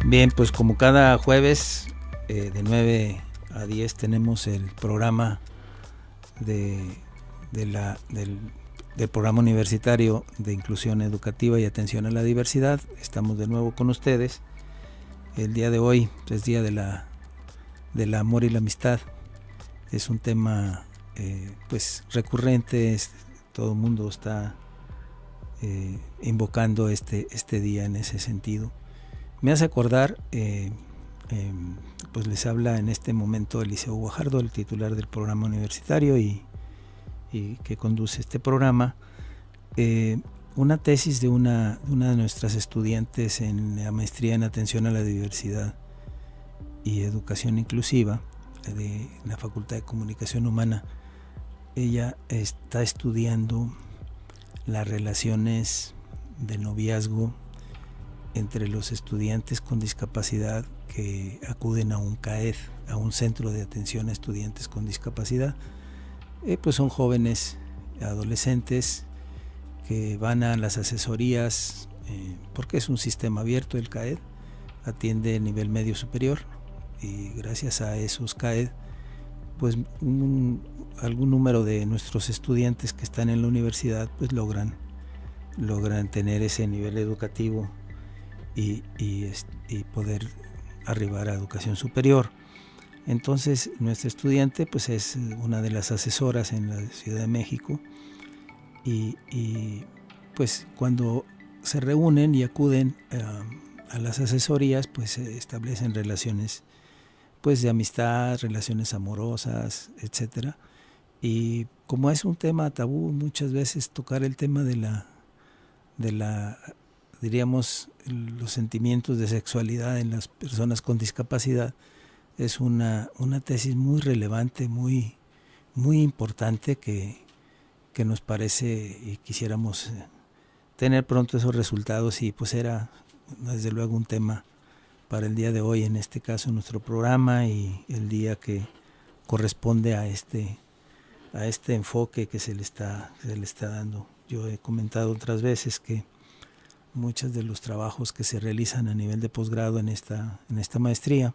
Bien, pues como cada jueves de 9 a 10 tenemos el programa del programa universitario de inclusión educativa y atención a la diversidad. Estamos de nuevo con ustedes. El día de hoy es día del amor y la amistad. Es un tema pues recurrente. Todo el mundo está invocando este día en ese sentido. Me hace acordar, pues les habla en este momento Eliseo Guajardo, el titular del programa universitario y que conduce este programa, una tesis de una de nuestras estudiantes en la maestría en atención a la diversidad y educación inclusiva de la Facultad de Comunicación Humana. Ella está estudiando las relaciones de noviazgo entre los estudiantes con discapacidad que acuden a un CAED, a un centro de atención a estudiantes con discapacidad. Pues son jóvenes adolescentes que van a las asesorías, porque es un sistema abierto el CAED, atiende nivel medio superior, y gracias a esos CAED pues algún número de nuestros estudiantes que están en la universidad pues logran tener ese nivel educativo y poder arribar a educación superior. Entonces nuestra estudiante pues es una de las asesoras en la Ciudad de México y pues cuando se reúnen y acuden a las asesorías pues se establecen relaciones pues de amistad, relaciones amorosas, etcétera. Y como es un tema tabú muchas veces tocar el tema de la diríamos los sentimientos de sexualidad en las personas con discapacidad, es una tesis muy relevante, muy importante que nos parece y quisiéramos tener pronto esos resultados, y pues era desde luego un tema para el día de hoy, en este caso nuestro programa y el día que corresponde a este enfoque que se le está dando. Yo he comentado otras veces que muchos de los trabajos que se realizan a nivel de posgrado en esta maestría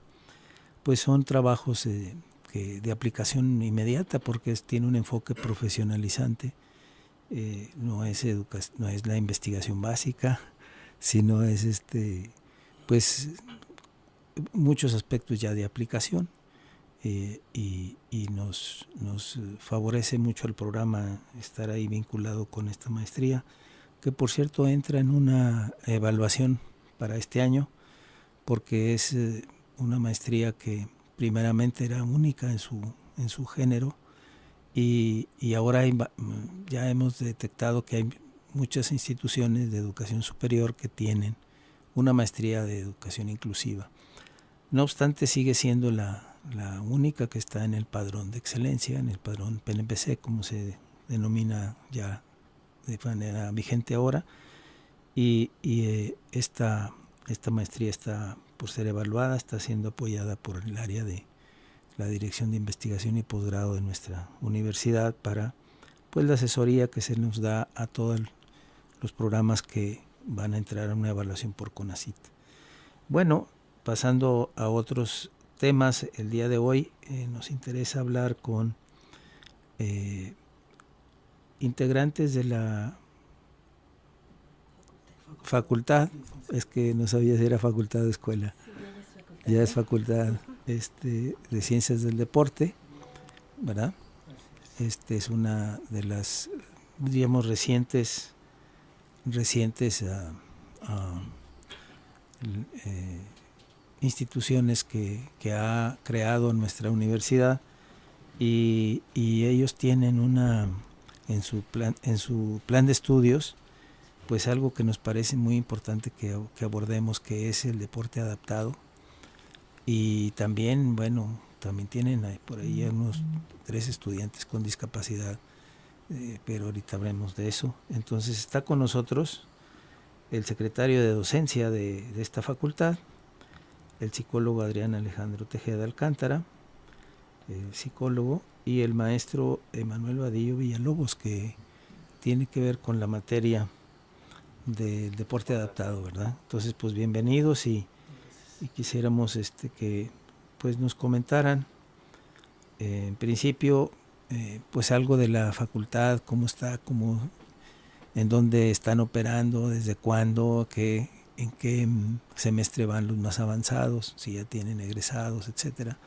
pues son trabajos de aplicación inmediata, porque tiene un enfoque profesionalizante. No es la investigación básica, sino es pues muchos aspectos ya de aplicación, y nos favorece mucho el programa estar ahí vinculado con esta maestría, que por cierto entra en una evaluación para este año, porque es una maestría que primeramente era única en su género, y ahora ya hemos detectado que hay muchas instituciones de educación superior que tienen una maestría de educación inclusiva. No obstante, sigue siendo la única que está en el padrón de excelencia, en el padrón PNPC, como se denomina ya de manera vigente ahora, y esta maestría está por ser evaluada, está siendo apoyada por el área de la Dirección de Investigación y Posgrado de nuestra universidad para pues la asesoría que se nos da a todos los programas que van a entrar a una evaluación por CONACYT. Bueno, pasando a otros temas, el día de hoy nos interesa hablar con integrantes de la facultad, es que no sabía si era facultad o escuela, ya es facultad de Ciencias del Deporte, ¿verdad? Es una de las, digamos, recientes instituciones que ha creado nuestra universidad, y ellos tienen en su plan de estudios pues algo que nos parece muy importante que abordemos, que es el deporte adaptado. Y también, bueno, también tienen por ahí unos 3 estudiantes con discapacidad, pero ahorita hablemos de eso. Entonces está con nosotros el secretario de docencia de esta facultad, el psicólogo Adrián Alejandro Tejeda Alcántara, psicólogo, y el maestro Emanuel Vadillo Villalobos, que tiene que ver con la materia del deporte adaptado, ¿verdad? Entonces, pues bienvenidos, y y quisiéramos que pues nos comentaran en principio pues algo de la facultad, cómo está, en dónde están operando, desde cuándo, en qué semestre van los más avanzados, si ya tienen egresados, etcétera,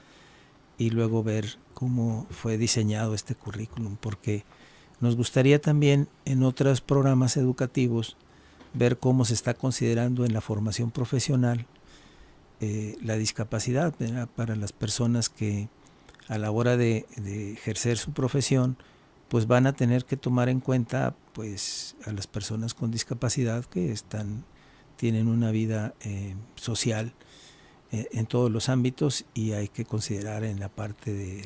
y luego ver cómo fue diseñado este currículum, porque nos gustaría también en otros programas educativos ver cómo se está considerando en la formación profesional la discapacidad, ¿verdad?, para las personas que a la hora de ejercer su profesión pues van a tener que tomar en cuenta pues a las personas con discapacidad que tienen una vida social en todos los ámbitos, y hay que considerar en la parte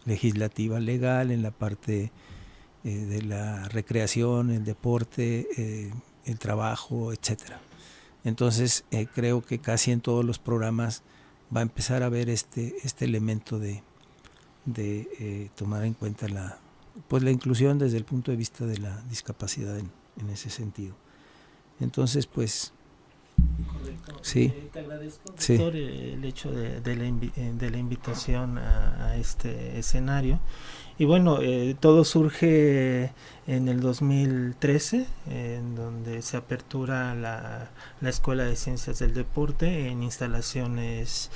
legislativa legal, en la parte de la recreación, el deporte, el trabajo, etcétera. Entonces creo que casi en todos los programas va a empezar a haber este elemento de tomar en cuenta la inclusión desde el punto de vista de la discapacidad en ese sentido. Entonces, pues, correcto. Sí. Te agradezco, doctor, Sí. el hecho de la invitación a este escenario. Y bueno, todo surge en el 2013, en donde se apertura la Escuela de Ciencias del Deporte en instalaciones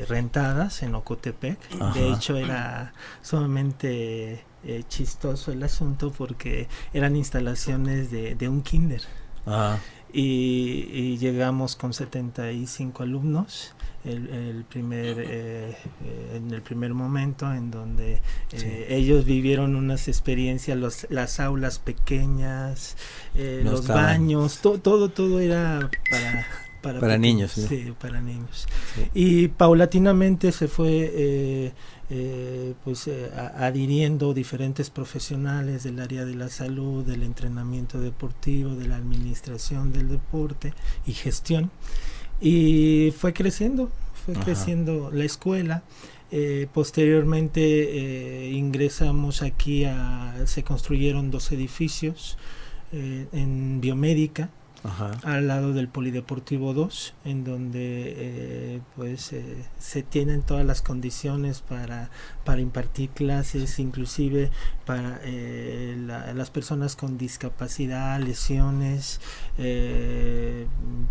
rentadas en Ocotepec. Ajá. De hecho, era sumamente chistoso el asunto porque eran instalaciones de un kinder. Ajá. Y llegamos con 75 alumnos en el primer momento, en donde Sí. ellos vivieron unas experiencias, las aulas pequeñas, No los estaban. baños, todo era para Para niños, pequeños. ¿no? Sí, para niños. Sí. Y paulatinamente se fue adhiriendo diferentes profesionales del área de la salud, del entrenamiento deportivo, de la administración del deporte y gestión, y fue creciendo la escuela. Posteriormente ingresamos aquí se construyeron 2 edificios en biomédica, Ajá. al lado del Polideportivo 2, en donde se tienen todas las condiciones para impartir clases, inclusive para las personas con discapacidad, lesiones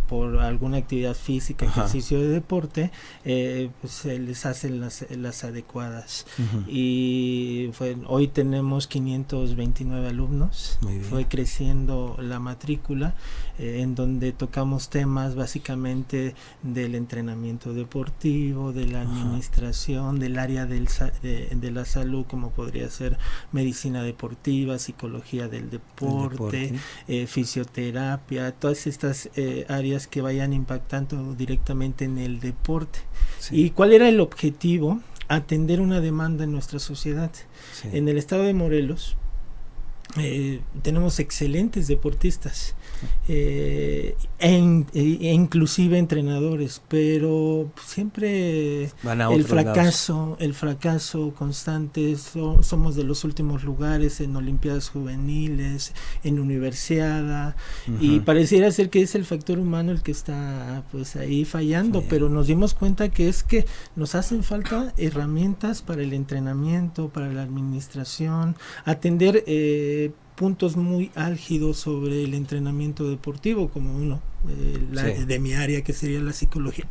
por alguna actividad física, Ajá. ejercicio de deporte, se les hacen las adecuadas. Uh-huh. Y hoy tenemos 529 alumnos. Muy bien. Fue creciendo la matrícula, en donde tocamos temas básicamente del entrenamiento deportivo, de la administración, del área de la salud, como podría ser medicina deportiva, psicología del deporte. Fisioterapia, todas estas áreas que vayan impactando directamente en el deporte. Sí. ¿Y cuál era el objetivo? Atender una demanda en nuestra sociedad. Sí. En el estado de Morelos tenemos excelentes deportistas, inclusive entrenadores, pero siempre el fracaso constante. Somos de los últimos lugares en Olimpiadas Juveniles, en Universiada, y pareciera ser que es el factor humano el que está ahí fallando. Sí. Pero nos dimos cuenta que nos hacen falta herramientas para el entrenamiento, para la administración, atender puntos muy álgidos sobre el entrenamiento deportivo, como sí. De mi área, que sería la psicología,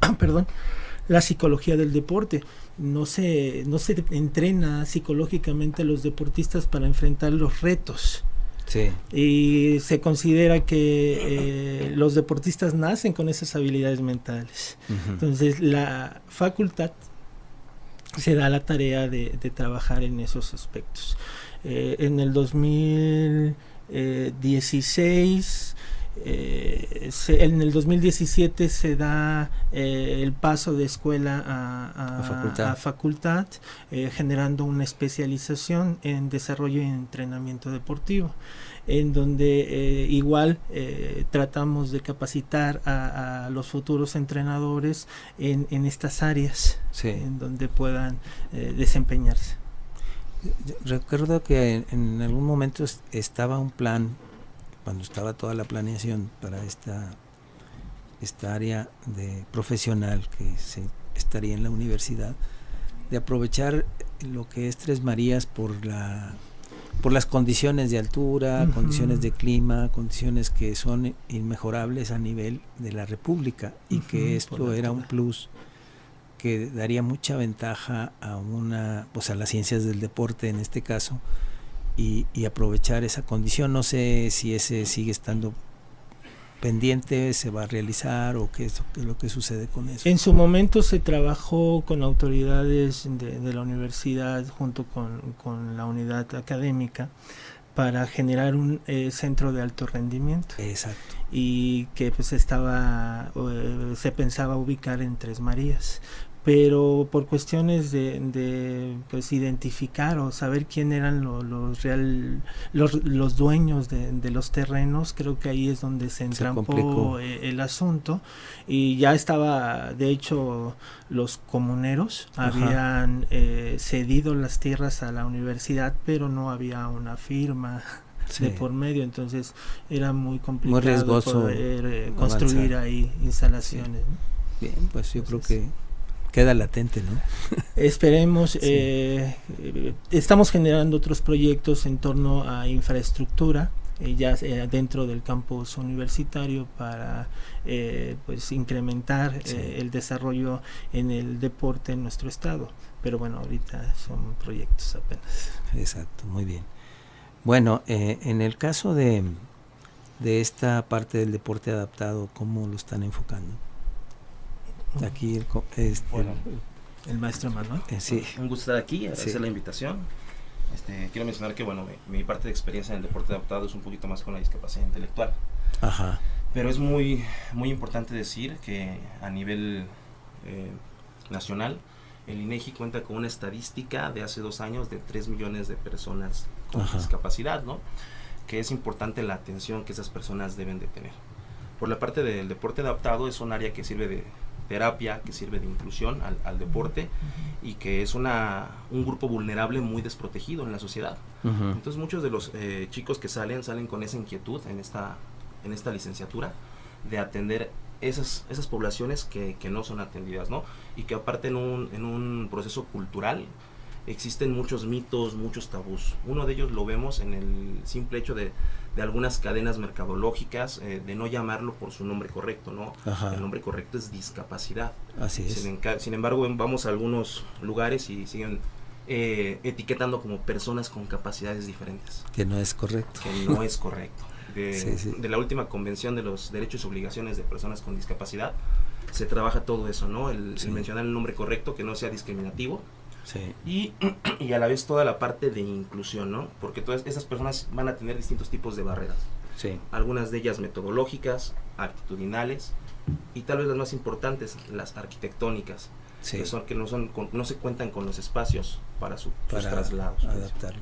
la psicología del deporte. No se entrena psicológicamente a los deportistas para enfrentar los retos. Sí. Y se considera que los deportistas nacen con esas habilidades mentales. Entonces la facultad se da la tarea de trabajar en esos aspectos. En el 2016, en el 2017 se da el paso de escuela a facultad, generando una especialización en desarrollo y entrenamiento deportivo, en donde igual tratamos de capacitar a los futuros entrenadores en estas áreas, sí. En donde puedan desempeñarse. Recuerdo que en algún momento estaba un plan, cuando estaba toda la planeación para esta área de profesional que estaría en la universidad, de aprovechar lo que es Tres Marías por las condiciones de altura, condiciones de clima, condiciones que son inmejorables a nivel de la República, y que esto era un plus que daría mucha ventaja a pues a las ciencias del deporte en este caso, y aprovechar esa condición. No sé si ese sigue estando pendiente, se va a realizar, o qué es lo que sucede con eso. En su momento se trabajó con autoridades de la universidad junto con la unidad académica para generar un centro de alto rendimiento. Exacto. Y que pues se pensaba ubicar en Tres Marías, pero por cuestiones de pues identificar o saber quién eran los dueños de los terrenos, creo que ahí es donde se entrampó el asunto, y ya estaba, de hecho, los comuneros habían cedido las tierras a la universidad, pero no había una firma de por medio, entonces era muy complicado, muy riesgoso poder construir ahí instalaciones. Sí. Bien, pues yo creo que queda latente, ¿no? Esperemos. Estamos generando otros proyectos en torno a infraestructura, ya dentro del campus universitario, para pues incrementar el desarrollo en el deporte en nuestro estado. Pero bueno, ahorita son proyectos apenas. Exacto, muy bien. Bueno, en el caso de esta parte del deporte adaptado, ¿cómo lo están enfocando? Aquí el maestro Manuel. Sí. Un gusto estar aquí, agradecer la invitación. Quiero mencionar que mi parte de experiencia en el deporte adaptado es un poquito más con la discapacidad intelectual. Ajá. Pero es muy, muy importante decir que a nivel nacional, el INEGI cuenta con una estadística de hace 2 años de 3 millones de personas con discapacidad, ¿no? Que es importante la atención que esas personas deben de tener. Por la parte del deporte adaptado, es un área que sirve de terapia, que sirve de inclusión al deporte, y que es un grupo vulnerable muy desprotegido en la sociedad. Entonces muchos de los chicos que salen con esa inquietud en esta licenciatura de atender esas poblaciones que no son atendidas, ¿no? Y que aparte en un proceso cultural existen muchos mitos, muchos tabús. Uno de ellos lo vemos en el simple hecho de algunas cadenas mercadológicas, de no llamarlo por su nombre correcto, ¿no? El nombre correcto es discapacidad. Así es. Sin embargo, vamos a algunos lugares y siguen etiquetando como personas con capacidades diferentes. Que no es correcto. Que no es correcto. De la última convención de los derechos y obligaciones de personas con discapacidad, se trabaja todo eso, ¿no? El mencionar el nombre correcto, que no sea discriminativo. Sí. Y a la vez toda la parte de inclusión, ¿no? Porque todas esas personas van a tener distintos tipos de barreras. Sí. Algunas de ellas metodológicas, actitudinales, y tal vez las más importantes, las arquitectónicas, que no se cuentan con los espacios para sus traslados. Adaptarlo.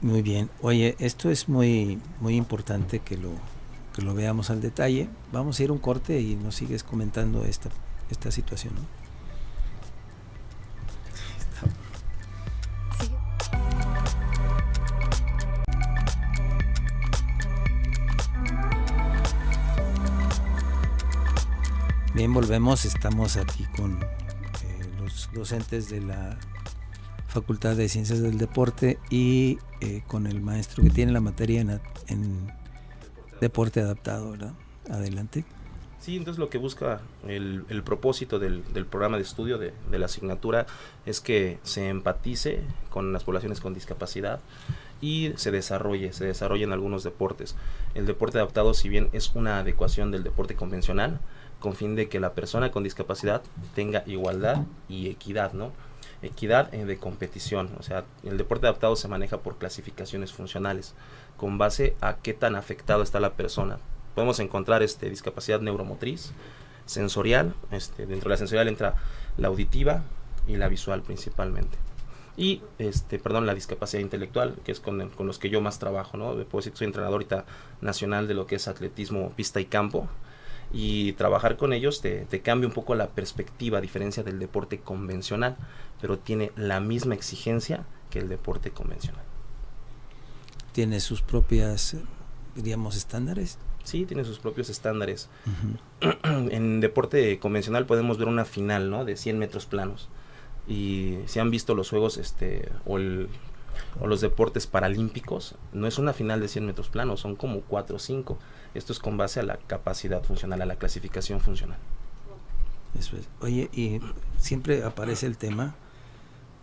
Muy bien. Oye, esto es muy, muy importante que lo veamos al detalle. Vamos a ir a un corte y nos sigues comentando esta situación, ¿no? Bien, volvemos. Estamos aquí con los docentes de la Facultad de Ciencias del Deporte y con el maestro que tiene la materia en deporte adaptado, ¿verdad? Adelante. Sí, entonces lo que busca el propósito del programa de estudio de la asignatura es que se empatice con las poblaciones con discapacidad y se desarrollen algunos deportes. El deporte adaptado, si bien es una adecuación del deporte convencional, con fin de que la persona con discapacidad tenga igualdad y equidad, ¿no? Equidad de competición, o sea, el deporte adaptado se maneja por clasificaciones funcionales, con base a qué tan afectado está la persona. Podemos encontrar discapacidad neuromotriz, sensorial, dentro de la sensorial entra la auditiva y la visual principalmente. Y la discapacidad intelectual, que es con los que yo más trabajo, ¿no? Puedo decir que soy entrenador ahorita nacional de lo que es atletismo, pista y campo, y trabajar con ellos te cambia un poco la perspectiva, a diferencia del deporte convencional, pero tiene la misma exigencia que el deporte convencional. ¿Tiene sus propias, diríamos, estándares? Sí, tiene sus propios estándares. En deporte convencional podemos ver una final, ¿no? De 100 metros planos. Y si han visto los juegos o los deportes paralímpicos, no es una final de 100 metros planos, son como 4 o 5. Esto es con base a la capacidad funcional, a la clasificación funcional. Eso es. Oye, y siempre aparece el tema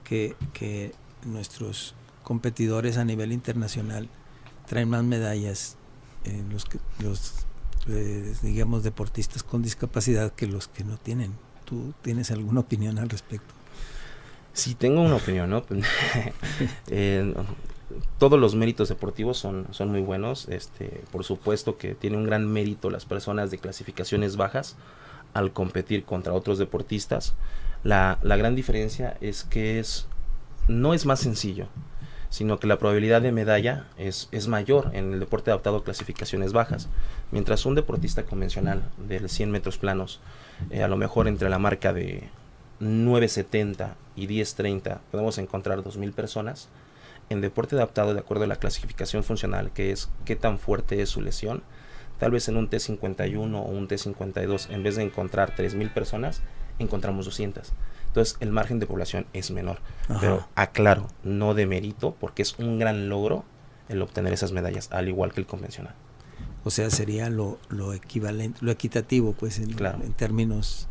que nuestros competidores a nivel internacional traen más medallas los digamos deportistas con discapacidad que los que no tienen. ¿Tú tienes alguna opinión al respecto? Sí, tengo una opinión, ¿no? Todos los méritos deportivos son muy buenos. Por supuesto que tiene un gran mérito las personas de clasificaciones bajas al competir contra otros deportistas. La gran diferencia es que no es más sencillo, sino que la probabilidad de medalla es mayor en el deporte adaptado a clasificaciones bajas. Mientras un deportista convencional de 100 metros planos, a lo mejor entre la marca de 9.70 y 10.30 podemos encontrar 2.000 personas, en deporte adaptado de acuerdo a la clasificación funcional, que es qué tan fuerte es su lesión, tal vez en un T51 o un T52, en vez de encontrar 3.000 personas, encontramos 200. Entonces el margen de población es menor. Ajá. Pero aclaro, no de mérito, porque es un gran logro el obtener esas medallas, al igual que el convencional. O sea, sería lo equivalente, lo equitativo, pues, en términos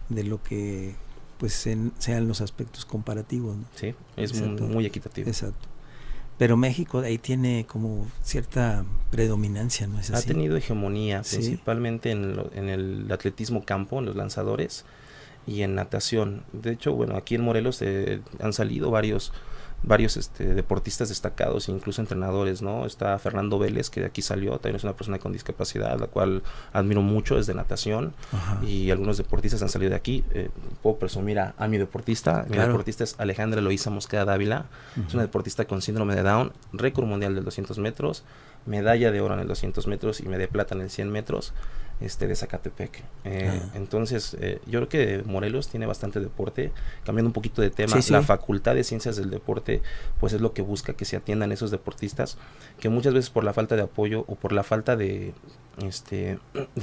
de lo que pues sean los aspectos comparativos, ¿no? Sí, es muy equitativo. Exacto. Pero México ahí tiene como cierta predominancia, ¿no es así? Ha tenido hegemonía, ¿sí? Principalmente en el atletismo campo, en los lanzadores y en natación. De hecho, bueno, aquí en Morelos han salido varios deportistas destacados, incluso entrenadores, ¿no? Está Fernando Vélez, que de aquí salió, también es una persona con discapacidad, la cual admiro mucho, es de natación. Ajá. Y algunos deportistas han salido de aquí. Puedo presumir a mi deportista. Claro. Mi deportista es Alejandra Eloísa Mosqueda Dávila. Es una deportista con síndrome de Down, récord mundial del 200 metros, medalla de oro en el 200 metros y medalla de plata en el 100 metros. De Zacatepec. Entonces, yo creo que Morelos tiene bastante deporte. Cambiando un poquito de tema, sí. La Facultad de Ciencias del Deporte, pues es lo que busca que se atiendan esos deportistas, que muchas veces por la falta de apoyo o por la falta de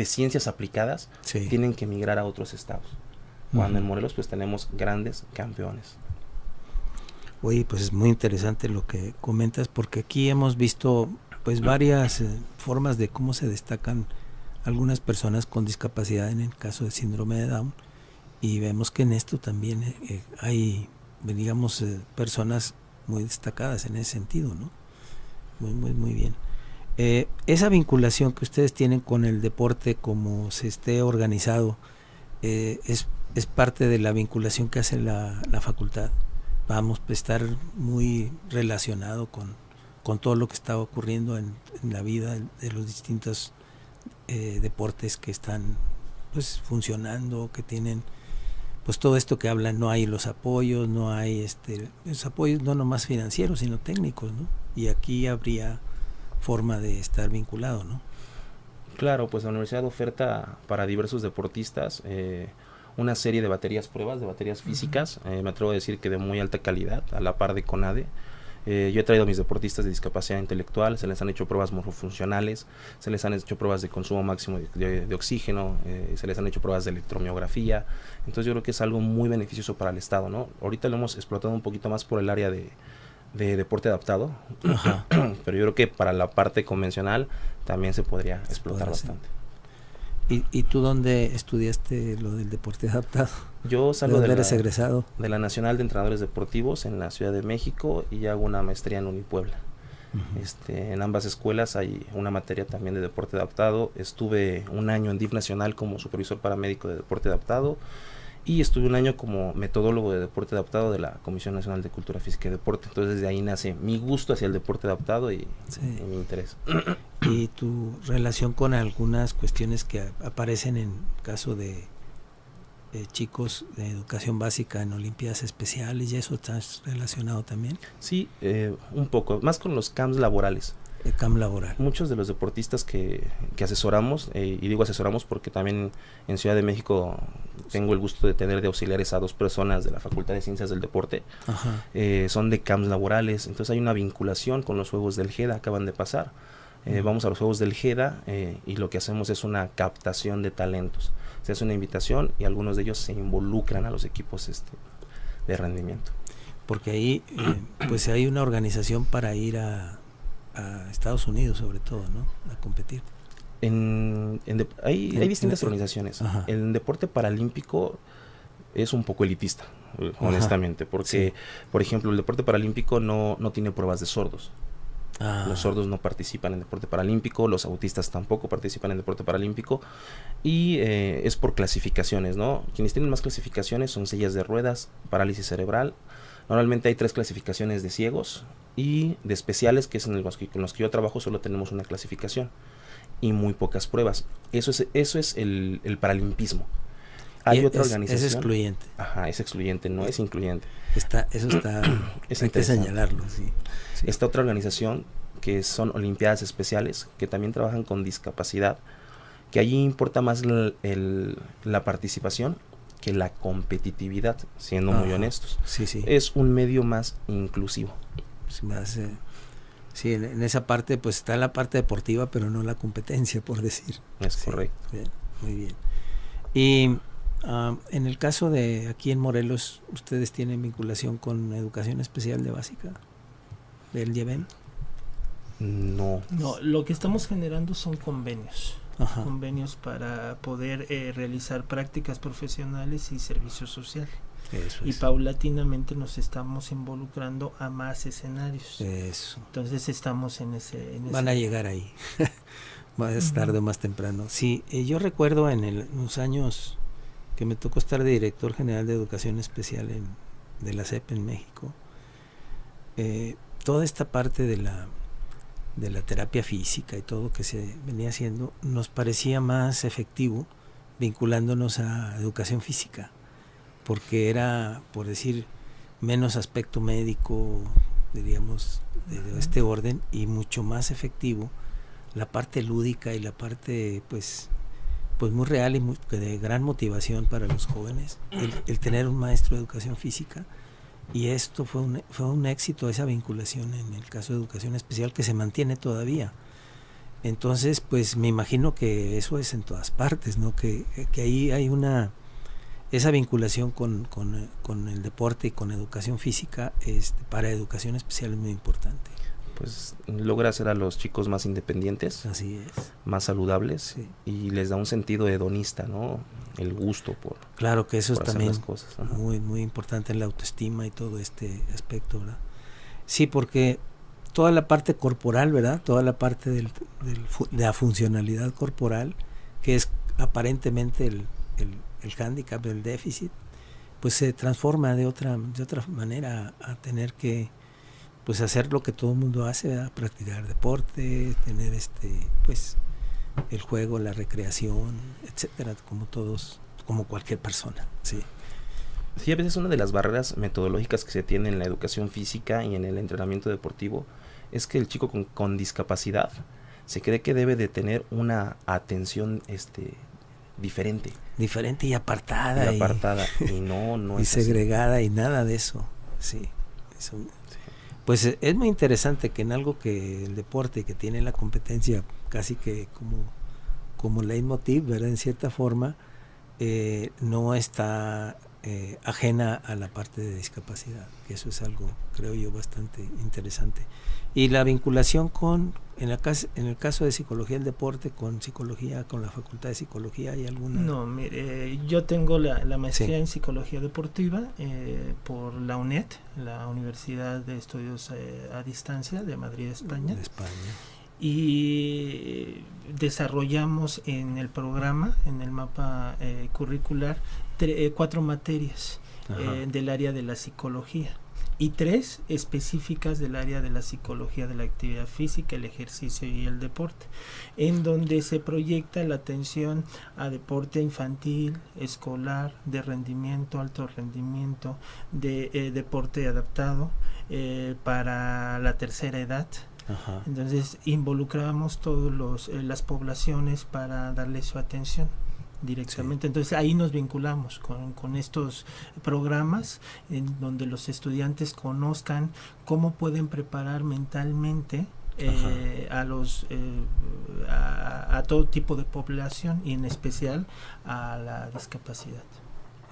ciencias aplicadas, tienen que emigrar a otros estados. Cuando en Morelos, pues tenemos grandes campeones. Oye, pues es muy interesante lo que comentas, porque aquí hemos visto pues varias formas de cómo se destacan algunas personas con discapacidad en el caso de síndrome de Down, y vemos que en esto también hay, digamos, personas muy destacadas en ese sentido, ¿no? Muy bien. Esa vinculación que ustedes tienen con el deporte, como se esté organizado, es parte de la vinculación que hace la facultad. Vamos a estar muy relacionado con todo lo que está ocurriendo en la vida de los distintos deportes que están pues funcionando, que tienen pues todo esto que hablan. No hay los apoyos, no hay los apoyos no nomás financieros sino técnicos, ¿no? Y aquí habría forma de estar vinculado, ¿no? Claro, pues la universidad oferta para diversos deportistas una serie de baterías físicas, me atrevo a decir que de muy alta calidad, a la par de CONADE. Yo he traído a mis deportistas de discapacidad intelectual, se les han hecho pruebas morfofuncionales, se les han hecho pruebas de consumo máximo de oxígeno, se les han hecho pruebas de electromiografía. Entonces yo creo que es algo muy beneficioso para el Estado, ¿no? Ahorita lo hemos explotado un poquito más por el área de deporte adaptado, pero yo creo que para la parte convencional también se podría explotar bastante. ¿Y tú dónde estudiaste lo del deporte adaptado? Yo salgo eres egresado? De la Nacional de Entrenadores Deportivos en la Ciudad de México, y hago una maestría en Unipuebla. En ambas escuelas hay una materia también de deporte adaptado. Estuve un año en DIF Nacional como supervisor paramédico de deporte adaptado, y estuve un año como metodólogo de deporte adaptado de la Comisión Nacional de Cultura Física y Deporte. Entonces desde ahí nace mi gusto hacia el deporte adaptado y mi interés. ¿Y tu relación con algunas cuestiones que aparecen en caso de chicos de educación básica en Olimpiadas Especiales, y eso estás relacionado también? Sí, un poco, más con los camps laborales. El camp laboral. Muchos de los deportistas que asesoramos, y digo asesoramos porque también en Ciudad de México tengo el gusto de tener de auxiliares a 2 personas de la Facultad de Ciencias del Deporte, son de camps laborales. Entonces hay una vinculación con los Juegos del GEDA, acaban de pasar. Vamos a los juegos del GEDA y lo que hacemos es una captación de talentos. Se hace una invitación y algunos de ellos se involucran a los equipos de rendimiento. Porque ahí pues hay una organización para ir a Estados Unidos sobre todo, ¿no? A competir. Hay distintas organizaciones. Ajá. El deporte paralímpico es un poco elitista, honestamente, porque, por ejemplo, el deporte paralímpico no tiene pruebas de sordos. Los sordos no participan en deporte paralímpico, los autistas tampoco participan en deporte paralímpico, y es por clasificaciones, ¿no? Quienes tienen más clasificaciones son sillas de ruedas, parálisis cerebral. Normalmente hay 3 clasificaciones de ciegos, y de especiales, que es con los que yo trabajo, solo tenemos una clasificación y muy pocas pruebas. Eso es el paralimpismo. Hay otra organización. Es excluyente. Ajá, es excluyente, no es incluyente. Eso está hay que señalarlo, sí. Esta otra organización, que son Olimpiadas Especiales, que también trabajan con discapacidad, que allí importa más la participación que la competitividad, siendo muy honestos. Sí. Es un medio más inclusivo. Sí, en esa parte pues está la parte deportiva, pero no la competencia, por decir. Es correcto. Bien, muy bien. Y en el caso de aquí en Morelos, ¿ustedes tienen vinculación con educación especial de básica del IEBEM? No, lo que estamos generando son convenios. Ajá. Convenios para poder realizar prácticas profesionales y servicio social. Y paulatinamente nos estamos involucrando a más escenarios. Eso. Entonces estamos en ese van a llegar ahí más tarde o más temprano. Sí, yo recuerdo en los años que me tocó estar de director general de educación especial de la SEP en México, toda esta parte de la terapia física y todo que se venía haciendo nos parecía más efectivo vinculándonos a educación física, porque era, por decir, menos aspecto médico, diríamos, de este orden, y mucho más efectivo la parte lúdica y la parte pues muy real y de gran motivación para los jóvenes, el tener un maestro de educación física. Y esto fue un éxito, esa vinculación en el caso de educación especial, que se mantiene todavía. Entonces, pues me imagino que eso es en todas partes, ¿no? Que ahí hay esa vinculación con el deporte y con educación física para educación especial es muy importante. Pues logra hacer a los chicos más independientes, así es, más saludables, sí, y les da un sentido hedonista, ¿no? El gusto por claro que eso es también las cosas. muy muy importante en la autoestima y todo este aspecto, ¿verdad? Sí, porque toda la parte corporal, ¿verdad? Toda la parte de la funcionalidad corporal, que es aparentemente el hándicap, el déficit, pues se transforma de otra manera a tener que pues hacer lo que todo el mundo hace, ¿verdad? Practicar deporte, tener pues el juego, la recreación, etcétera, como cualquier persona, sí. Sí, a veces una de las barreras metodológicas que se tiene en la educación física y en el entrenamiento deportivo es que el chico con discapacidad se cree que debe de tener una atención diferente y apartada y no y es segregada así. Y nada de eso, sí. Pues es muy interesante que en algo que el deporte, que tiene la competencia casi que como leitmotiv, ¿verdad? En cierta forma, no está ajena a la parte de discapacidad, que eso es algo, creo yo, bastante interesante. Y la vinculación en el caso de psicología del deporte, con la facultad de psicología, ¿hay alguna? No, mire, yo tengo la maestría en psicología deportiva por la UNED, la Universidad de Estudios a Distancia de Madrid, España. Y desarrollamos en el programa, en el mapa curricular, 4 materias del área de la psicología y 3 específicas del área de la psicología de la actividad física, el ejercicio y el deporte, en donde se proyecta la atención a deporte infantil, escolar, de rendimiento, alto rendimiento, de deporte adaptado para la tercera edad. Ajá. Entonces involucramos todas las poblaciones para darle su atención directamente. Sí. Entonces ahí nos vinculamos con estos programas en donde los estudiantes conozcan cómo pueden preparar mentalmente a todo tipo de población y en especial a la discapacidad.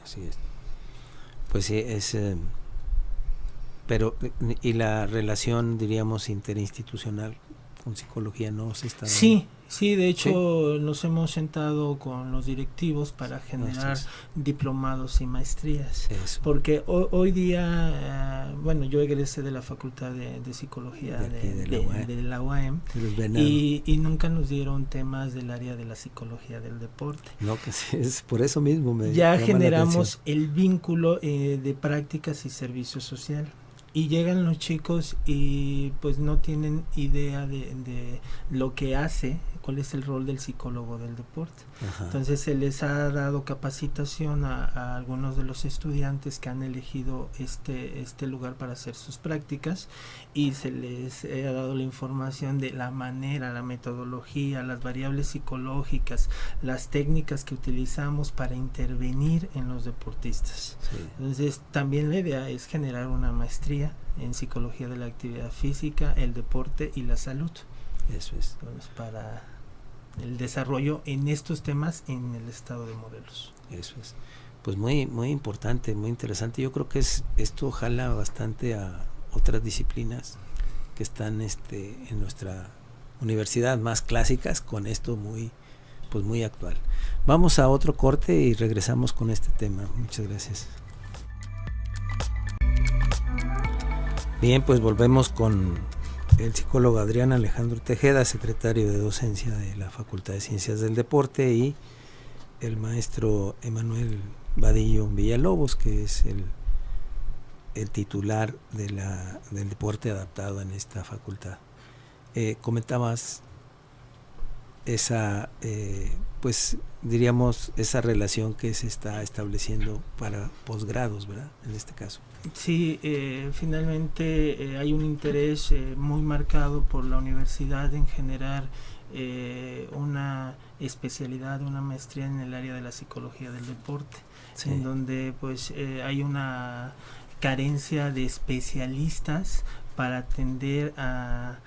Así es. Pues sí, pero ¿y la relación, diríamos, interinstitucional con psicología no se está dando? Sí, de hecho nos hemos sentado con los directivos para generar diplomados y maestrías. Eso. Porque hoy día, yo egresé de la Facultad de Psicología de la UAM y nunca nos dieron temas del área de la psicología del deporte. No, que sí, es por eso mismo ya generamos el vínculo de prácticas y servicio social. Y llegan los chicos y pues no tienen idea de lo que hace, cuál es el rol del psicólogo del deporte. Ajá. Entonces se les ha dado capacitación a algunos de los estudiantes que han elegido este lugar para hacer sus prácticas y se les ha dado la información de la manera, la metodología, las variables psicológicas, las técnicas que utilizamos para intervenir en los deportistas. Sí. Entonces también la idea es generar una maestría en psicología de la actividad física, el deporte y la salud. Eso es. Entonces, para el desarrollo en estos temas en el estado de Morelos. Eso es. Pues muy muy importante, muy interesante. Yo creo que esto jala bastante a otras disciplinas que están en nuestra universidad más clásicas, con esto muy actual. Vamos a otro corte y regresamos con este tema. Muchas gracias. Bien, pues volvemos con el psicólogo Adrián Alejandro Tejeda, secretario de docencia de la Facultad de Ciencias del Deporte, y el maestro Emanuel Vadillo Villalobos, que es el titular del deporte adaptado en esta facultad. Comentabas esa, esa relación que se está estableciendo para posgrados, ¿verdad? En este caso. Sí, finalmente hay un interés muy marcado por la universidad en generar una especialidad, una maestría en el área de la psicología del deporte, sí, en donde pues hay una carencia de especialistas para atender a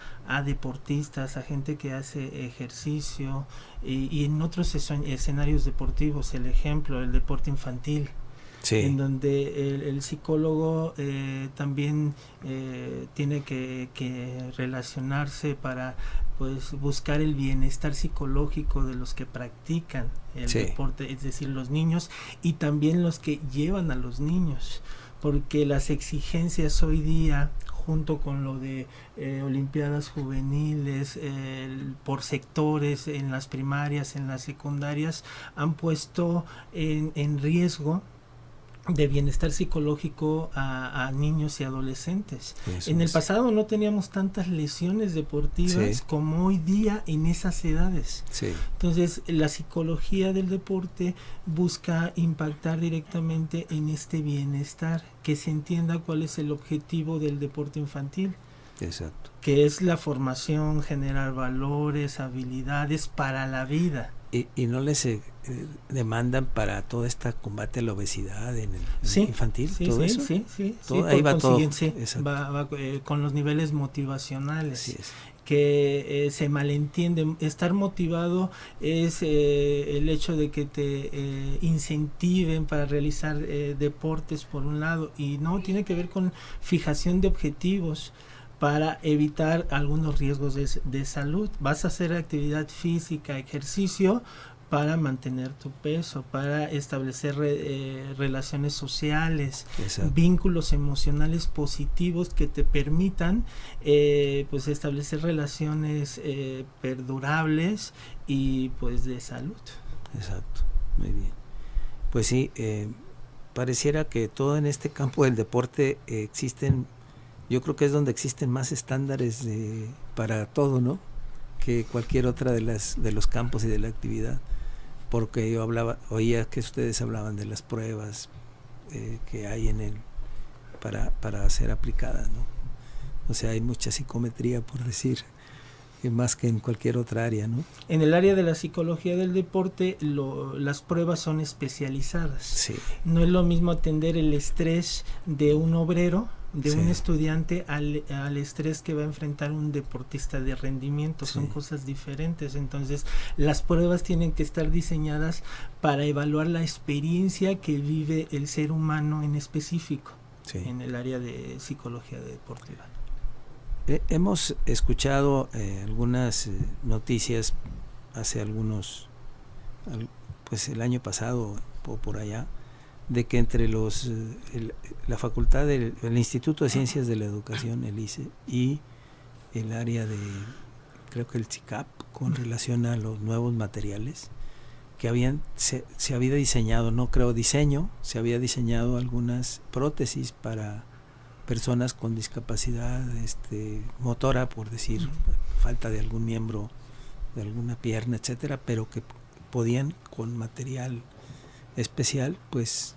deportistas, a gente que hace ejercicio y en otros escenarios deportivos. El ejemplo, el deporte infantil. Sí. En donde el psicólogo también tiene que relacionarse para pues buscar el bienestar psicológico de los que practican el deporte, es decir, los niños y también los que llevan a los niños, porque las exigencias hoy día, junto con lo de olimpiadas juveniles, por sectores en las primarias, en las secundarias, han puesto en riesgo de bienestar psicológico a niños y adolescentes. Eso en el pasado no teníamos tantas lesiones deportivas como hoy día en esas edades. Sí. Entonces la psicología del deporte busca impactar directamente en este bienestar, que se entienda cuál es el objetivo del deporte infantil. Exacto. Que es la formación, generar valores, habilidades para la vida. Y no les demandan para todo este combate a la obesidad en el infantil, todo eso. Sí. Todo, ahí va todo. Va con los niveles motivacionales. Que se malentiende. Estar motivado es el hecho de que te incentiven para realizar deportes por un lado, y no tiene que ver con fijación de objetivos para evitar algunos riesgos de salud. Vas a hacer actividad física, ejercicio para mantener tu peso, para establecer relaciones sociales, vínculos emocionales positivos que te permitan pues establecer relaciones perdurables y pues de salud. Exacto, muy bien. Pues sí, pareciera que todo en este campo del deporte existen. Yo creo que es donde existen más estándares para todo, ¿no? Que cualquier otra de los campos y de la actividad. Porque yo oía que ustedes hablaban de las pruebas que hay para ser aplicadas, ¿no? O sea, hay mucha psicometría, por decir, más que en cualquier otra área, ¿no? En el área de la psicología del deporte, las pruebas son especializadas. Sí. No es lo mismo atender el estrés de un obrero de un estudiante al estrés que va a enfrentar un deportista de rendimiento. Son cosas diferentes. Entonces las pruebas tienen que estar diseñadas para evaluar la experiencia que vive el ser humano en específico en el área de psicología deportiva. Hemos escuchado algunas noticias hace pues el año pasado o por allá, de que entre la facultad del Instituto de Ciencias de la Educación, el ICE, y el área de, creo que el CICAP, con relación a los nuevos materiales, que se había diseñado, se había diseñado algunas prótesis para personas con discapacidad motora, por decir, falta de algún miembro, de alguna pierna, etcétera, pero que podían con material especial, pues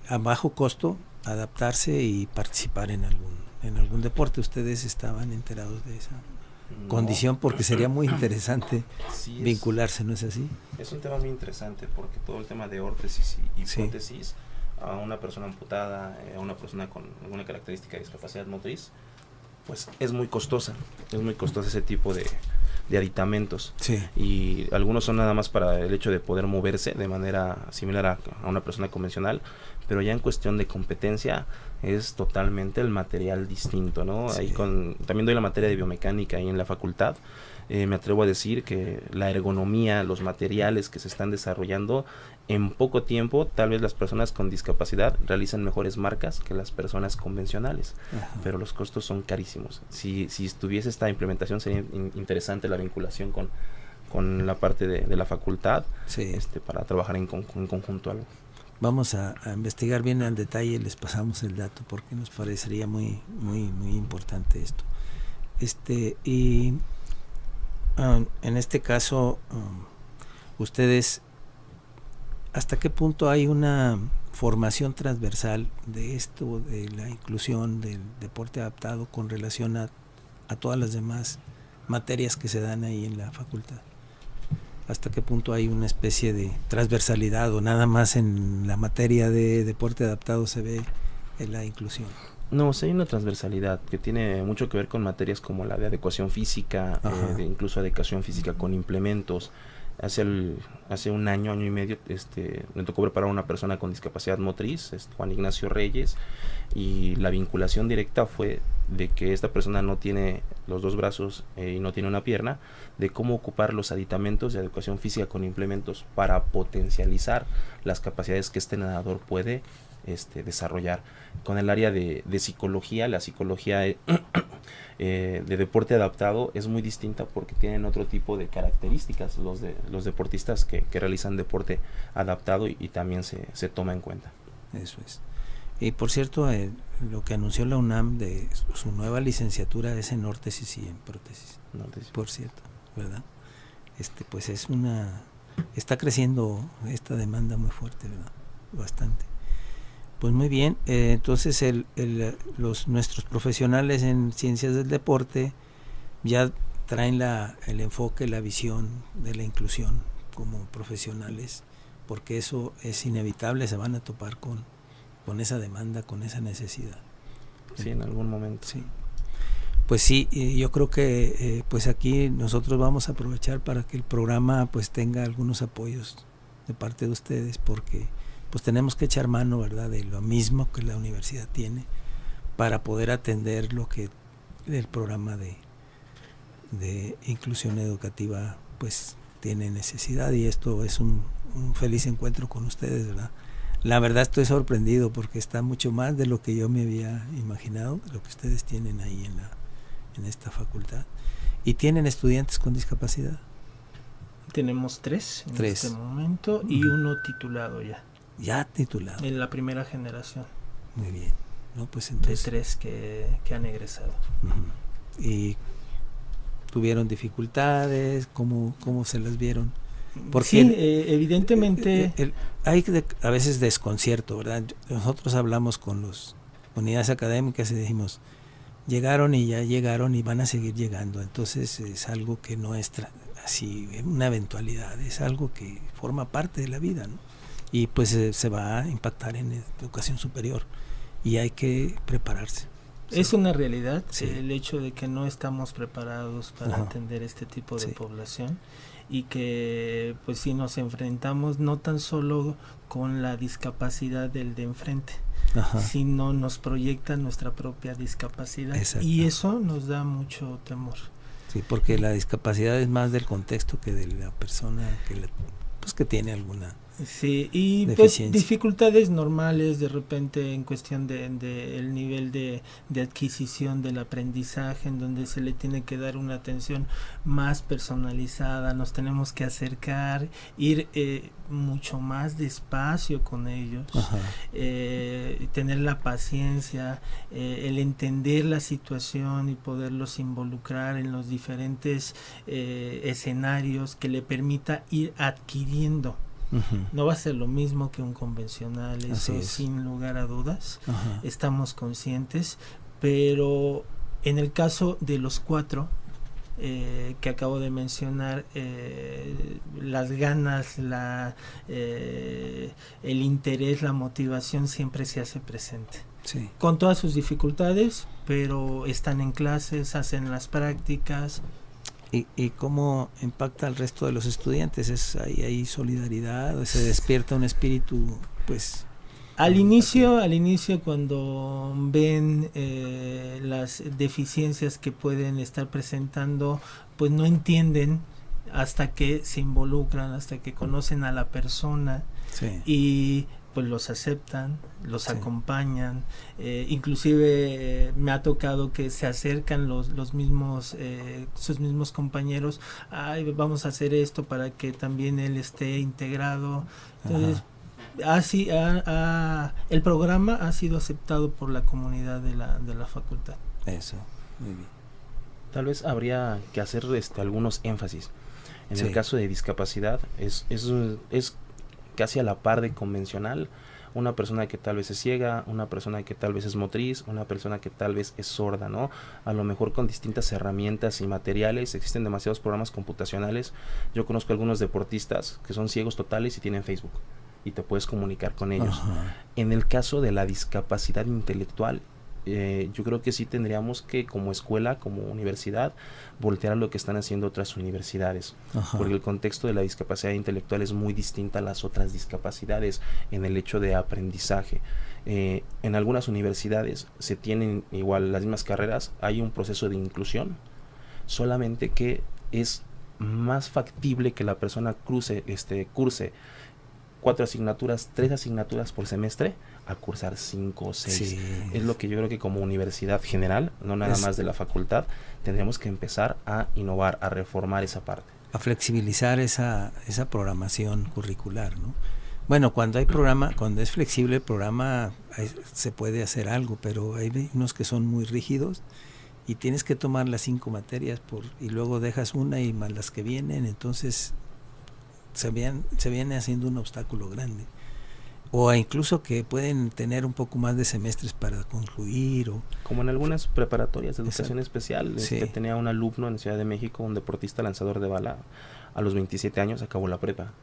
a bajo costo, adaptarse y participar en algún deporte. ¿Ustedes estaban enterados de esa condición? Porque sería muy interesante vincularse, ¿no es así? Es un tema muy interesante porque todo el tema de órtesis y prótesis a una persona amputada, a una persona con alguna característica de discapacidad motriz, pues es muy costosa ese tipo de aditamentos, y algunos son nada más para el hecho de poder moverse de manera similar a una persona convencional, pero ya en cuestión de competencia es totalmente el material distinto, ¿no? Ahí también doy la materia de biomecánica ahí en la facultad. Me atrevo a decir que la ergonomía, los materiales que se están desarrollando, en poco tiempo tal vez las personas con discapacidad realizan mejores marcas que las personas convencionales. Ajá. Pero los costos son carísimos. Si estuviese esta implementación, sería interesante la vinculación con la parte de la facultad, para trabajar en conjunto algo. Vamos a investigar bien al detalle y les pasamos el dato porque nos parecería muy, muy, muy importante esto. Y en este caso, ustedes, ¿hasta qué punto hay una formación transversal de esto, de la inclusión del deporte adaptado con relación a todas las demás materias que se dan ahí en la facultad? ¿Hasta qué punto hay una especie de transversalidad o nada más en la materia de deporte adaptado se ve la inclusión? No, sí hay una transversalidad que tiene mucho que ver con materias como la de adecuación física, incluso adecuación física con implementos. Hace un año y medio, me tocó preparar a una persona con discapacidad motriz, Juan Ignacio Reyes, y la vinculación directa fue de que esta persona no tiene los dos brazos y no tiene una pierna, de cómo ocupar los aditamentos de adecuación física con implementos para potencializar las capacidades que este nadador puede desarrollar. Con el área de psicología, la psicología de deporte adaptado es muy distinta porque tienen otro tipo de características los deportistas que realizan deporte adaptado y también se toma en cuenta. Eso es. Y por cierto, lo que anunció la UNAM de su nueva licenciatura es en órtesis y en prótesis. Por cierto, ¿verdad? Pues está creciendo esta demanda muy fuerte, ¿verdad? Bastante. Pues muy bien, entonces nuestros profesionales en ciencias del deporte ya traen el enfoque, la visión de la inclusión como profesionales, porque eso es inevitable, se van a topar con esa demanda, con esa necesidad. Sí, en algún momento. Sí. Pues sí, yo creo que pues aquí nosotros vamos a aprovechar para que el programa pues tenga algunos apoyos de parte de ustedes, porque pues tenemos que echar mano, ¿verdad?, de lo mismo que la universidad tiene para poder atender lo que el programa de inclusión educativa pues tiene necesidad, y esto es un feliz encuentro con ustedes, ¿verdad? La verdad estoy sorprendido porque está mucho más de lo que yo me había imaginado, lo que ustedes tienen ahí en esta facultad. ¿Y tienen estudiantes con discapacidad? Tenemos tres en este momento y uno titulado ya. Ya titulado. En la primera generación. Muy bien. No, pues entonces, de 3 que han egresado. Uh-huh. ¿Y tuvieron dificultades? ¿Cómo se las vieron? Porque sí, evidentemente hay a veces desconcierto, ¿verdad? Nosotros hablamos con las unidades académicas y decimos, llegaron y ya llegaron y van a seguir llegando. Entonces es algo que no es así una eventualidad, es algo que forma parte de la vida, ¿no? Y pues se va a impactar en educación superior. y hay que prepararse. Es una realidad, sí. El hecho de que no estamos preparados para Ajá. atender este tipo de sí. población, y que pues sí nos enfrentamos no tan solo con la discapacidad del de enfrente, Ajá. sino nos proyecta nuestra propia discapacidad. Exacto. Y eso nos da mucho temor. Sí, porque la discapacidad es más del contexto que de la persona que tiene alguna Sí, y deficiencia. Pues dificultades normales de repente en cuestión de el nivel de adquisición del aprendizaje, en donde se le tiene que dar una atención más personalizada, nos tenemos que acercar, ir mucho más despacio con ellos, tener la paciencia, el entender la situación y poderlos involucrar en los diferentes escenarios que le permita ir adquiriendo. No va a ser lo mismo que un convencional, eso sin lugar a dudas. Estamos conscientes, pero en el caso de los 4 que acabo de mencionar, las ganas, el interés, la motivación siempre se hace presente. Sí. Con todas sus dificultades, pero están en clases, hacen las prácticas. ¿Y cómo impacta al resto de los estudiantes? ¿Hay solidaridad? ¿Se despierta un espíritu? Pues al inicio cuando ven las deficiencias que pueden estar presentando, pues no entienden hasta que se involucran, hasta que conocen a la persona, y pues los aceptan, los acompañan, inclusive me ha tocado que se acercan los mismos sus mismos compañeros, vamos a hacer esto para que también él esté integrado. Entonces el programa ha sido aceptado por la comunidad de la facultad. Eso, muy bien. Tal vez habría que hacer algunos énfasis. En el caso de discapacidad es casi a la par de convencional. Una persona que tal vez es ciega, una persona que tal vez es motriz, una persona que tal vez es sorda, ¿no? A lo mejor con distintas herramientas y materiales. Existen demasiados programas computacionales. Yo conozco algunos deportistas que son ciegos totales y tienen Facebook, y te puedes comunicar con ellos. En el caso de la discapacidad intelectual, yo creo que sí tendríamos que, como escuela, como universidad, voltear a lo que están haciendo otras universidades, porque el contexto de la discapacidad intelectual es muy distinta a las otras discapacidades en el hecho de aprendizaje. En algunas universidades se tienen igual las mismas carreras, hay un proceso de inclusión, solamente que es más factible que la persona curse 4 asignaturas, 3 asignaturas por semestre, a cursar 5 o 6. Sí. Es lo que yo creo que como universidad general, no nada más de la facultad, tendremos que empezar a innovar, a reformar esa parte. A flexibilizar esa programación curricular, ¿no? Bueno, cuando es flexible el programa, se puede hacer algo, pero hay unos que son muy rígidos y tienes que tomar las 5 materias y luego dejas una y más las que vienen, entonces se viene haciendo un obstáculo grande. O incluso que pueden tener un poco más de semestres para concluir. Como en algunas preparatorias de educación especial. Tenía un alumno en Ciudad de México, un deportista lanzador de bala, a los 27 años acabó la prepa.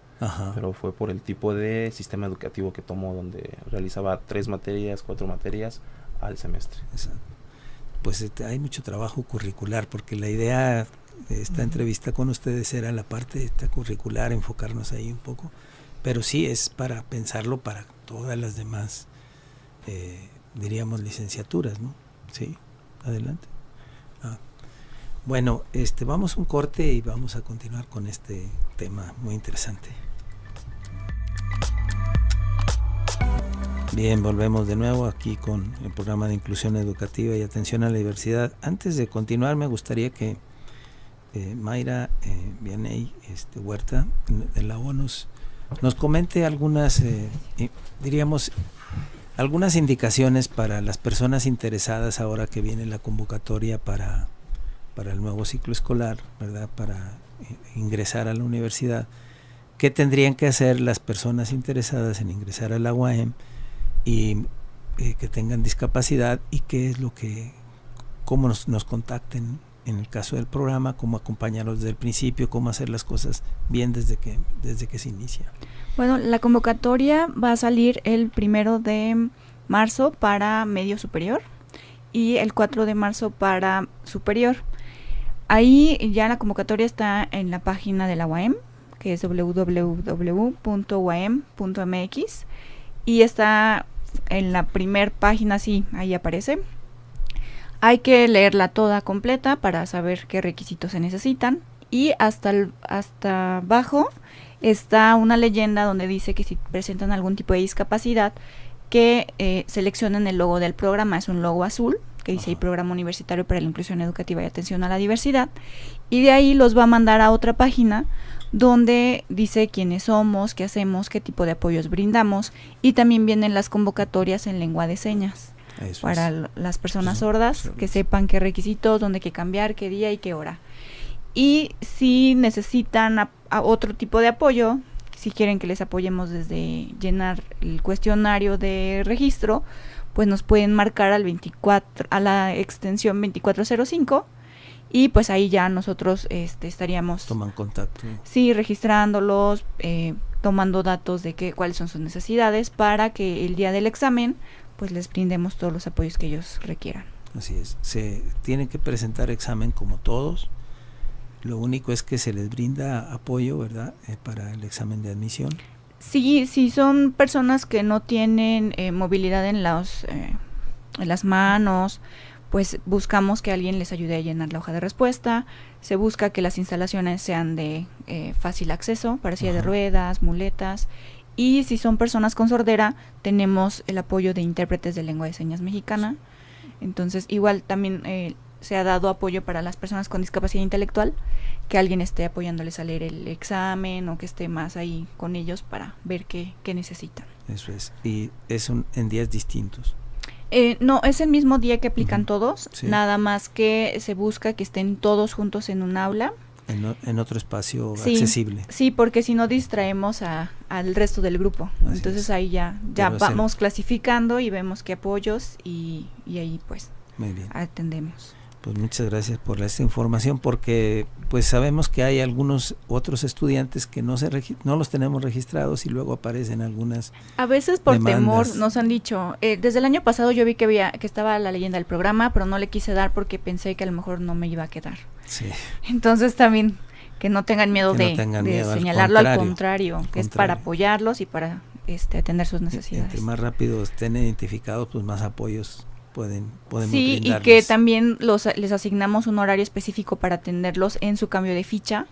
Pero fue por el tipo de sistema educativo que tomó, donde realizaba 3 materias, 4 materias al semestre. Exacto. Pues hay mucho trabajo curricular, porque la idea de esta entrevista con ustedes era la parte curricular, enfocarnos ahí un poco, pero sí es para pensarlo para todas las demás, diríamos, licenciaturas, ¿no? Sí, adelante. Bueno, vamos a un corte y vamos a continuar con este tema muy interesante. Bien, volvemos de nuevo aquí con el programa de inclusión educativa y atención a la diversidad. Antes de continuar, me gustaría que Mayra Vianey Huerta de la ONUS nos comente algunas, diríamos, algunas indicaciones para las personas interesadas ahora que viene la convocatoria para el nuevo ciclo escolar, ¿verdad? Para ingresar a la universidad. ¿Qué tendrían que hacer las personas interesadas en ingresar a la UAM y que tengan discapacidad, y cómo nos contacten en el caso del programa, cómo acompañarlos desde el principio, cómo hacer las cosas bien desde que se inicia? Bueno, la convocatoria va a salir el 1 de marzo para medio superior y el 4 de marzo para superior. Ahí ya la convocatoria está en la página de la UAM, que es www.uam.mx, y está en la primer página, sí, ahí aparece. Hay que leerla toda completa para saber qué requisitos se necesitan, y hasta abajo está una leyenda donde dice que si presentan algún tipo de discapacidad, que seleccionen el logo del programa. Es un logo azul que dice ahí Programa Universitario para la Inclusión Educativa y Atención a la Diversidad, y de ahí los va a mandar a otra página donde dice quiénes somos, qué hacemos, qué tipo de apoyos brindamos, y también vienen las convocatorias en lengua de señas. Eso para las personas sordas, que sepan qué requisitos, dónde hay que cambiar, qué día y qué hora. Y si necesitan a otro tipo de apoyo, si quieren que les apoyemos desde llenar el cuestionario de registro, pues nos pueden marcar al 24, a la extensión 2405, y pues ahí ya nosotros estaríamos... Toman contacto. Sí, registrándolos, tomando datos de cuáles son sus necesidades, para que el día del examen pues les brindemos todos los apoyos que ellos requieran. Así es, se tienen que presentar examen como todos. Lo único es que se les brinda apoyo, ¿verdad?, para el examen de admisión. Sí, sí, son personas que no tienen movilidad en las manos, pues buscamos que alguien les ayude a llenar la hoja de respuesta. Se busca que las instalaciones sean de fácil acceso, para silla de ruedas, muletas. Y si son personas con sordera, tenemos el apoyo de intérpretes de lengua de señas mexicana. Entonces, igual también se ha dado apoyo para las personas con discapacidad intelectual, que alguien esté apoyándoles a leer el examen o que esté más ahí con ellos para ver qué necesitan. Eso es. ¿Y es en días distintos? No, es el mismo día que aplican todos, sí. Nada más que se busca que estén todos juntos en un aula. En otro espacio accesible. Sí, porque si no distraemos al resto del grupo. Así Entonces es. Ahí ya vamos clasificando y vemos qué apoyos y ahí pues muy bien. Atendemos. Pues muchas gracias por esta información, porque pues sabemos que hay algunos otros estudiantes que no los tenemos registrados y luego aparecen algunas a veces por demandas. Temor nos han dicho, desde el año pasado yo vi que estaba la leyenda del programa, pero no le quise dar porque pensé que a lo mejor no me iba a quedar. Sí. Entonces también que no tengan miedo de señalarlo, al contrario, que es para apoyarlos y para atender sus necesidades. Entre más rápido estén identificados, pues más apoyos podemos sí, brindarles. Y que también les asignamos un horario específico para atenderlos en su cambio de ficha,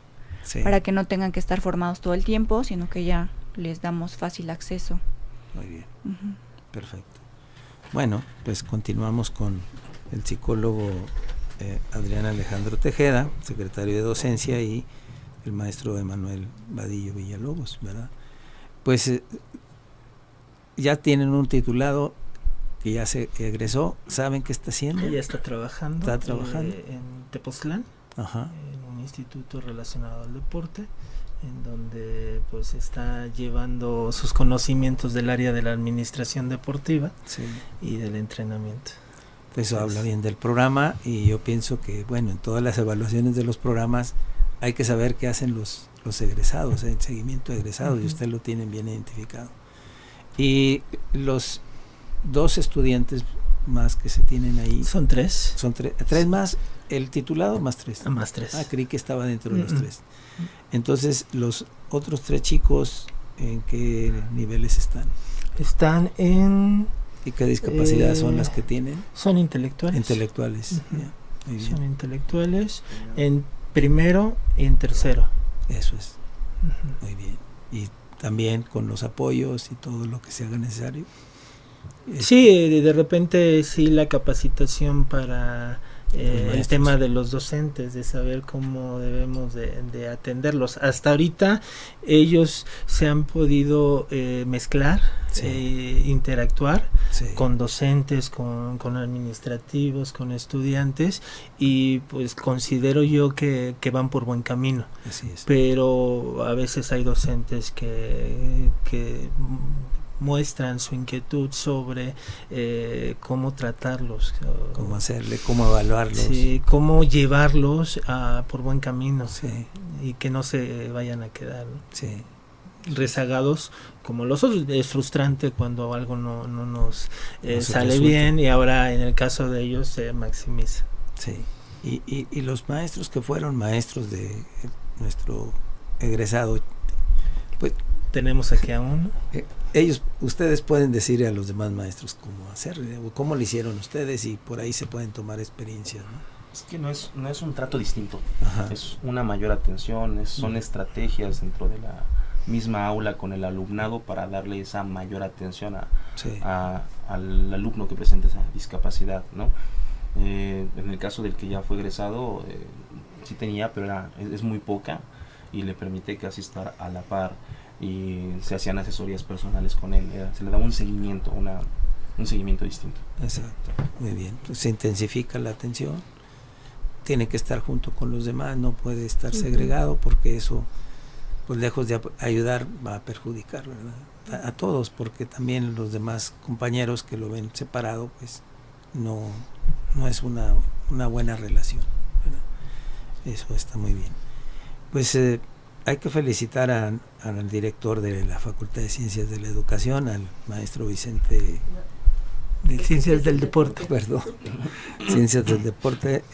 sí. Para que no tengan que estar formados todo el tiempo, sino que ya les damos fácil acceso. Muy bien, perfecto. Bueno, pues continuamos con el psicólogo Adrián Alejandro Tejeda, secretario de Docencia, y el maestro Emanuel Vadillo Villalobos, ¿verdad? Pues ya tienen un titulado que ya se egresó. ¿Saben qué está haciendo? Ella está trabajando. ¿Está trabajando? En Tepoztlán, en un instituto relacionado al deporte, en donde pues está llevando sus conocimientos del área de la administración deportiva, sí. Y del entrenamiento. Eso habla bien del programa, y yo pienso que, bueno, en todas las evaluaciones de los programas hay que saber qué hacen los egresados, el seguimiento de egresados, y usted lo tienen bien identificado. Y los 2 estudiantes más que se tienen ahí. Son 3. Son 3 más, el titulado más 3. Más 3. Creí que estaba dentro de los 3. Entonces, los otros 3 chicos, ¿en qué niveles están? Están en... ¿Y qué discapacidad son las que tienen? Son intelectuales. Intelectuales, muy bien. Son intelectuales en primero y en tercero. Eso es, muy bien. Y también con los apoyos y todo lo que se haga necesario. Sí, de repente sí, la capacitación para el tema de los docentes, de saber cómo debemos de atenderlos. Hasta ahorita ellos se han podido mezclar, sí. Interactuar, sí. Con docentes, con administrativos, con estudiantes, y pues considero yo que van por buen camino. Así es. Pero a veces hay docentes que muestran su inquietud sobre cómo tratarlos, cómo hacerle, cómo evaluarlos, sí, cómo llevarlos por buen camino, sí. Y que no se vayan a quedar, ¿no? Sí, rezagados como los otros. Es frustrante cuando algo no nos sale bien, y ahora en el caso de ellos se maximiza. Sí, y los maestros que fueron maestros de nuestro egresado, pues tenemos aquí a uno. Ustedes pueden decir a los demás maestros cómo hacer, cómo lo hicieron ustedes, y por ahí se pueden tomar experiencias, ¿no? Es que no es un trato distinto. Ajá. Es una mayor atención, son estrategias dentro de la misma aula con el alumnado para darle esa mayor atención al alumno que presenta esa discapacidad, ¿no? En el caso del que ya fue egresado, sí tenía, pero es muy poca, y le permite casi estar a la par, y se hacían asesorías personales con él, se le daba un seguimiento, un seguimiento distinto. Exacto, muy bien. Pues se intensifica la atención, tiene que estar junto con los demás, no puede estar segregado, porque eso, pues lejos de ayudar, va a perjudicar, ¿verdad? A todos, porque también los demás compañeros que lo ven separado, pues no es una buena relación, ¿verdad? Eso está muy bien. Pues hay que felicitar al director de la Facultad de Ciencias de la Educación, al maestro Vicente de Ciencias del Deporte. Perdón, Ciencias del Deporte,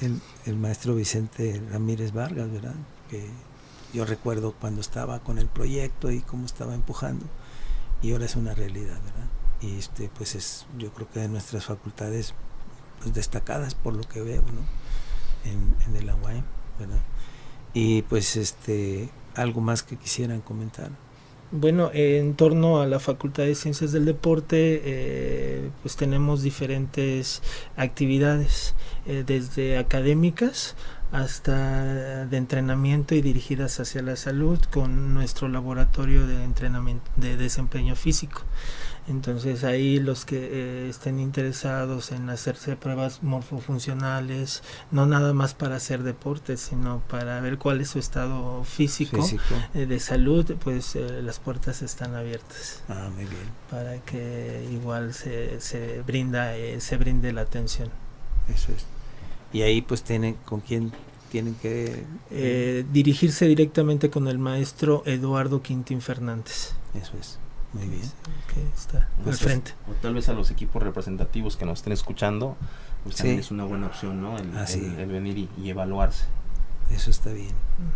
el maestro Vicente Ramírez Vargas, ¿verdad? Que yo recuerdo cuando estaba con el proyecto y cómo estaba empujando, y ahora es una realidad, ¿verdad? Y pues es, yo creo que de nuestras facultades, pues destacadas por lo que veo, ¿no? En el UAM, ¿verdad? Y pues algo más que quisieran comentar. Bueno, en torno a la Facultad de Ciencias del Deporte, pues tenemos diferentes actividades, desde académicas hasta de entrenamiento y dirigidas hacia la salud, con nuestro laboratorio de entrenamiento de desempeño físico. Entonces ahí los que estén interesados en hacerse pruebas morfofuncionales, no nada más para hacer deporte, sino para ver cuál es su estado físico. De salud, pues las puertas están abiertas. Muy bien. Para que igual se brinde la atención. Eso es. Y ahí pues con quién tienen que dirigirse directamente con el maestro Eduardo Quintín Fernández. Eso es. Muy bien. Que está al frente. O tal vez a los equipos representativos que nos estén escuchando, pues también es una buena opción, ¿no? El venir y evaluarse. Eso está bien,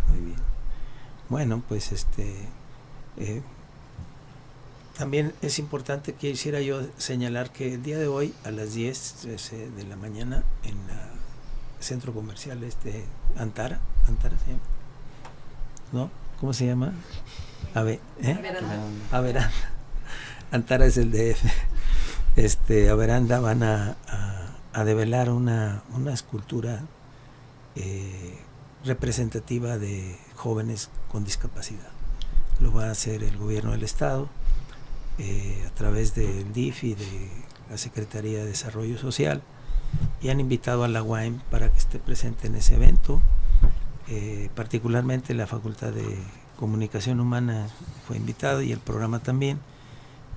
muy bien. Bueno, pues también es importante que quisiera yo señalar que el día de hoy a las 10 de la mañana en el centro comercial Antara se llama, ¿no? ¿Cómo se llama? Averanda. Antara es el DF. Averanda van a develar una escultura representativa de jóvenes con discapacidad. Lo va a hacer el gobierno del estado a través del DIF y de la Secretaría de Desarrollo Social, y han invitado a la UAM para que esté presente en ese evento. Particularmente la Facultad de Comunicación Humana fue invitada, y el programa también,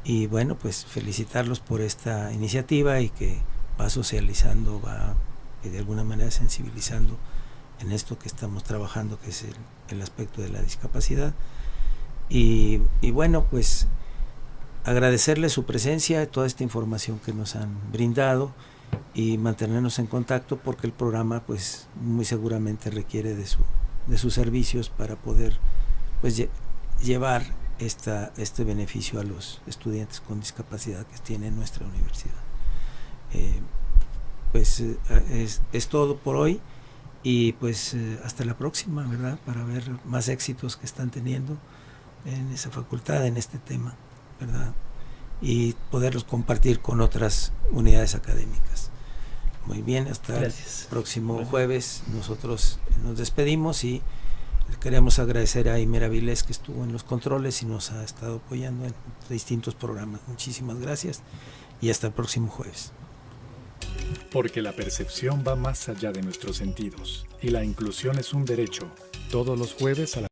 y bueno, pues felicitarlos por esta iniciativa, y que va socializando, va de alguna manera sensibilizando en esto que estamos trabajando, que es el aspecto de la discapacidad. Y bueno, pues agradecerles su presencia, toda esta información que nos han brindado, y mantenernos en contacto, porque el programa pues muy seguramente requiere de sus servicios para poder pues llevar este beneficio a los estudiantes con discapacidad que tiene nuestra universidad. Es todo por hoy, y pues hasta la próxima, ¿verdad? Para ver más éxitos que están teniendo en esa facultad, en este tema, ¿verdad? Y poderlos compartir con otras unidades académicas. Muy bien, hasta el próximo jueves. Nosotros nos despedimos, y queremos agradecer a Imer Avilés, que estuvo en los controles y nos ha estado apoyando en distintos programas. Muchísimas gracias, y hasta el próximo jueves. Porque la percepción va más allá de nuestros sentidos, y la inclusión es un derecho. Todos los jueves a la